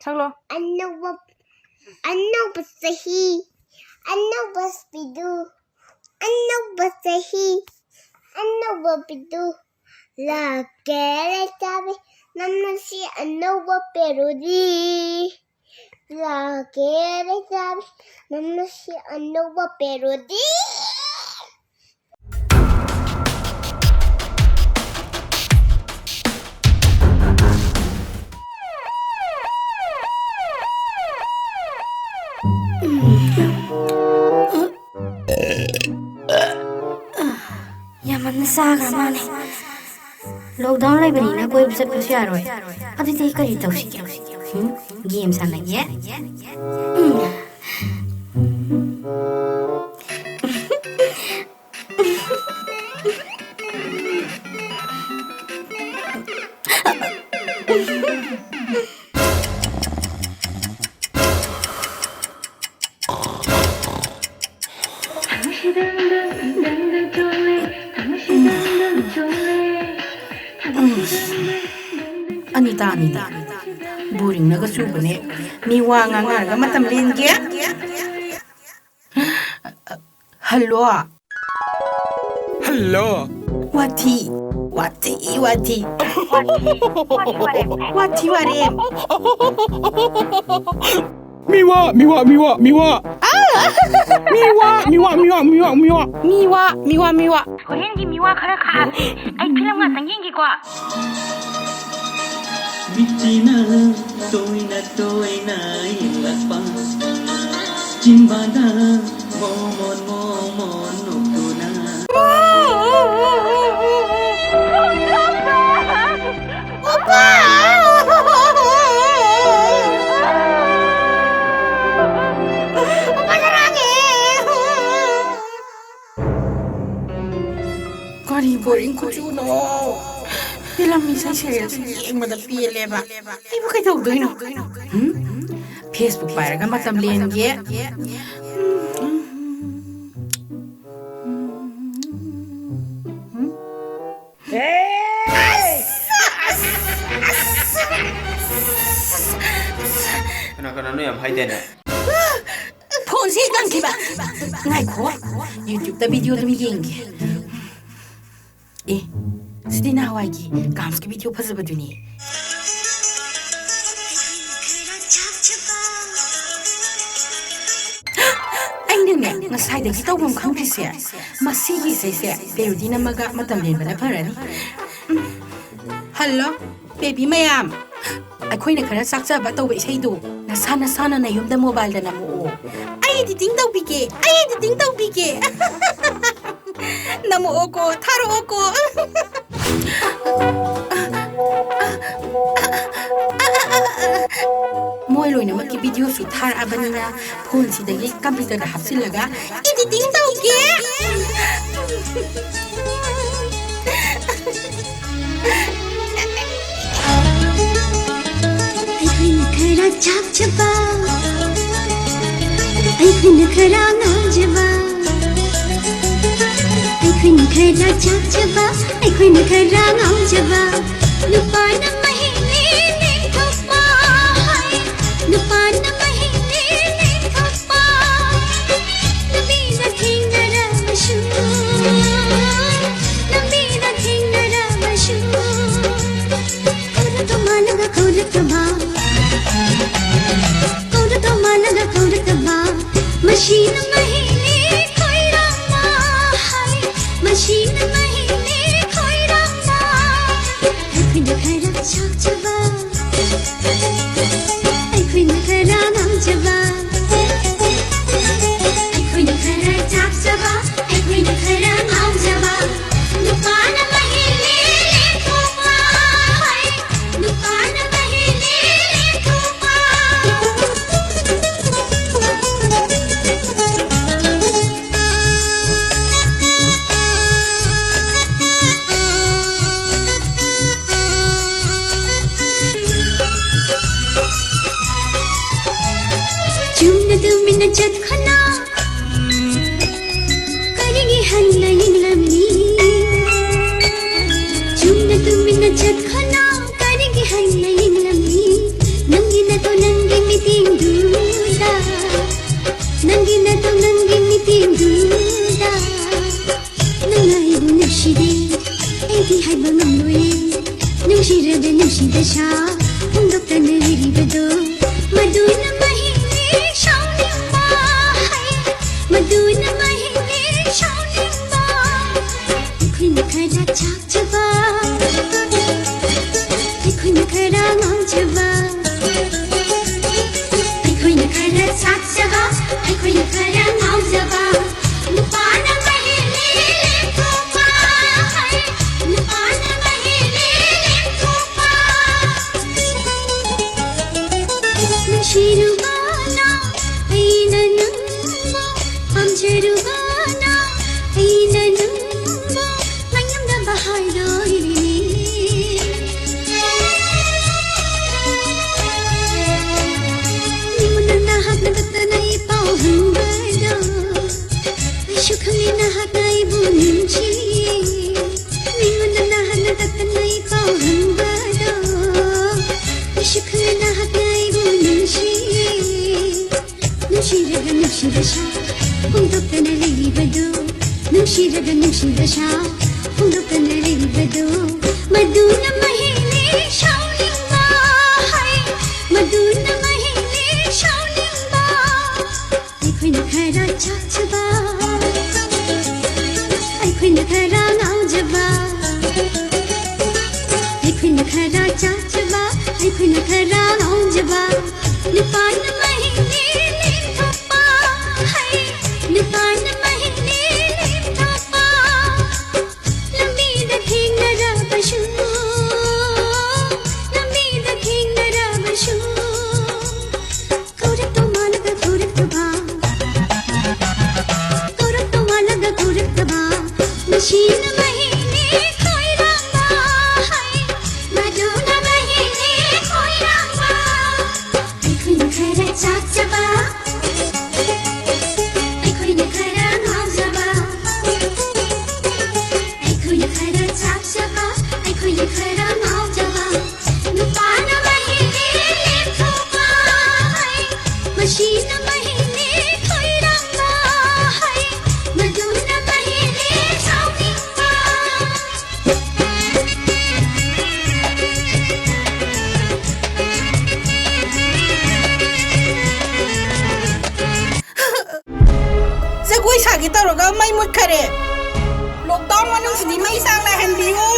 ꯁꯛꯂꯣ ꯑꯅꯧꯕ ꯆꯍꯤ ꯑꯅꯧꯕ ꯁ꯭ꯄꯤꯗꯨ ꯑꯅꯧꯕ ꯆꯍꯤ ꯑꯅꯧꯕ ꯄꯤꯗꯨ ꯂꯥꯛꯀꯦ ꯂꯩꯁꯥꯕꯤ ꯅꯪꯅꯁꯤ ꯑꯅꯧꯕ ꯄꯦꯔꯣꯗꯤ ꯂꯥꯛꯀꯦ ꯂꯩꯁꯥꯕꯤ ꯅꯪꯅꯁꯤ ꯑꯅꯧꯕ ꯄꯦꯔꯣꯗꯤ ꯌꯥꯝꯅ ꯆꯥꯈ꯭ꯔ ꯃꯥꯜꯂꯦ ꯂꯣꯛꯗꯥꯎꯟ ꯂꯩꯕꯅꯤꯅ ꯀꯣꯏꯕ ꯆꯠꯄꯁꯨ ꯌꯥꯔꯣꯏ ꯑꯗꯨꯗꯤ ꯀꯔꯤ ꯇꯧꯁꯤꯒꯦ ꯒꯦꯝ ꯁꯥꯟꯅꯒꯦ Anita boring na kasubane miwa nga nga matam linge hello wati warem miwa 호랭기 미와 카라 카 아이 필름 같은 게 거 Bitina tôi na ilapa Jimbada momon nukuna Kari boring kuchuno Bilang misal serial yang mada pileba. Ibu kaya tahu doino. Facebook para kan matam lian ge. Kenapa yang hai deh? Phone sih kan kiba. Ngai ko. YouTube ta video tu miyeng. Sidi na hawaii gams ki video phazaba duni aine ne ngasai da ki tawbam khangri se masi gi se perudi na maga matam len bana pharani hello baby mayam akhoi na khara sakcha ba tawba isai do na sana na yum da mobile da na mo ai editing tawbige namo ko tharo ko Moi loina mak ki video su thar abanina phone si dagi computer da hapsilaga editing tawge ꯑꯩꯈꯣꯏꯅ ꯈꯔ ꯆꯥꯛꯆꯕ ꯑꯩꯈꯣꯏꯅ ꯈꯔ ꯉꯥꯎꯖꯕ ꯑꯩꯈꯣꯏꯅ ꯈꯔ ꯆꯥꯛꯆꯕ ꯑꯩꯈꯣꯏꯅ ꯈꯔ ꯉꯥꯎꯖꯕ ꯅꯨꯄꯥꯅ ꯃꯍꯤꯡꯅꯤ ꯅꯤꯡꯊꯣꯛꯄ ꯅꯨꯄꯥꯅ ꯃꯍꯤꯡꯅꯤ ꯅꯤꯡꯊꯣꯛꯄ ꯂꯝꯕꯤꯗ ꯊꯦꯡꯅꯔꯕꯁꯨ कौरतमा मशीन महीने खोइरामा हाय मशीन महीने खोइरामा अखिन खरा छाचबा अखिन खरा नामचबा अखिन खरा छाचबा अखिन खरा नामचबा दुकान महीने खोमा हाय दुकान महीने खोमा तुमने जत खना करेंगे हल्ला इंग्लमी तुमने जत खना करेंगे हल्ला इंग्लमी नंगी न तो नंगी ꯅꯨꯡꯁꯤꯔꯨꯕꯅ ꯑꯩꯅ ꯅꯪꯕꯨ ꯄꯥꯝꯖꯔꯨꯕꯅ ꯑꯩꯅ ꯅꯪꯕꯨ ꯉꯥꯏꯉꯝꯗꯕ ꯍꯥꯏꯔꯣꯏꯔꯤꯅꯤ ꯃꯤꯉꯣꯟꯗ ꯅꯍꯥꯛꯅ ꯇꯠꯇꯅ ꯑꯩ ꯄꯥꯎ ꯍꯟꯕꯗꯣ ꯑꯩꯁꯨ ꯈꯪꯉꯦ ꯅꯍꯥꯛꯅ ꯑꯩꯕꯨ ꯅꯨꯡꯁꯤꯌꯦ ꯃꯤꯉꯣꯟꯗ ꯅꯍꯥꯛꯅ ꯇꯠꯇꯅ ꯑꯩ ꯄꯥꯎ ꯍꯟꯕꯗꯣ ꯑꯩꯁꯨ ꯈꯪꯉꯦ ꯅꯍꯥꯛꯅ ꯑꯩꯕꯨ ꯅꯨꯡꯁꯤꯌꯦ ꯅꯨꯡꯁꯤꯔꯒ ꯅꯨꯡꯁꯤꯗꯁꯥ ꯐꯣꯡꯗꯣꯛꯇꯅ ꯂꯩꯔꯤꯕꯗꯣ ꯅꯨꯡꯁꯤꯔꯒ ꯅꯨꯡꯁꯤꯗꯁꯥ ꯐꯣꯡꯗꯣꯛꯇꯅ ꯂꯩꯔꯤꯕꯗꯣ ꯃꯗꯨꯅ ꯃꯍꯦꯜꯂꯦ ꯁꯥꯎꯅꯤꯡꯕ ꯍꯥꯏ ꯃꯗꯨꯅ ꯃꯍꯦꯜꯂꯦ ꯁꯥꯎꯅꯤꯡꯕ ꯑꯩꯈꯣꯏꯅ ꯈꯔ ꯆꯥꯛꯆꯕ ꯑꯩꯈꯣꯏꯅ ꯈꯔ ꯉꯥꯎꯖꯕ ꯑꯩꯈꯣꯏꯅ ꯈꯔ ꯆꯥꯛꯆꯕ ꯑꯩꯈꯣꯏꯅ ꯈꯔ ꯉꯥꯎꯖꯕ ꯅꯨꯄꯥꯅ ꯃꯍꯦꯜꯂꯦ ꯂꯦꯝꯊꯣꯛꯄ ꯍꯥꯏ ꯅꯨꯄꯥꯅ ꯃꯍꯦꯜꯂꯦ ꯂꯦꯝꯊꯣꯛꯄ ꯂꯝꯕꯤꯗ ꯊꯦꯡꯅꯔꯕꯁꯨ ꯂꯝꯕꯤꯗ ꯊꯦꯡꯅꯔꯕꯁꯨ ꯀꯧꯔꯛꯇꯧ ꯃꯥꯜꯂꯒ ꯀꯧꯔꯛꯇꯕ ꯀꯧꯔꯛꯇꯧ ꯃꯥꯜꯂꯒ ꯀꯧꯔꯛꯇꯕ ꯃꯁꯤꯅ ꯃꯍꯦꯜꯂꯦ ꯈꯣꯏꯔꯥꯡꯕ ꯍꯥꯏ ꯃꯗꯨꯅ ꯃꯍꯦꯜꯂꯦ ꯈꯣꯏꯔꯥꯡꯕ ꯑꯩꯈꯣꯏꯅ ꯈꯔ ꯆꯥꯛꯆꯕ ꯑꯩꯈꯣꯏꯅ ꯈꯔ ꯉꯥꯎꯖꯕ ꯑꯩꯈꯣꯏꯅ ꯈꯔ ꯆꯥꯛꯆꯕ ꯑꯩꯈꯣꯏꯅ ꯈꯔ ꯉꯥꯎꯖꯕ ꯅꯨꯄꯥꯅ ꯃꯍꯦꯜꯂꯦ ꯂꯦꯝꯊꯣꯛꯄ ꯍꯥꯏ ꯃꯁꯤꯅ ꯃꯍꯦꯜꯂꯦ ꯈꯣꯏꯔꯥꯡꯕ ꯍꯥꯏ ꯃꯗꯨꯅ ꯃꯍꯦꯜꯂꯦ ꯁꯥꯎꯅꯤꯡꯕ ꯖꯒꯣꯏ ꯁꯥꯒꯦ ꯇꯧꯔꯒ ꯃꯩ ꯃꯨꯠꯈꯔꯦ ꯂꯣꯛꯗꯥꯎꯟ ꯃꯅꯨꯡꯁꯤꯗꯤ ꯃꯩ ꯆꯥꯡ ꯅꯥꯏꯍꯟꯕꯤꯌꯨ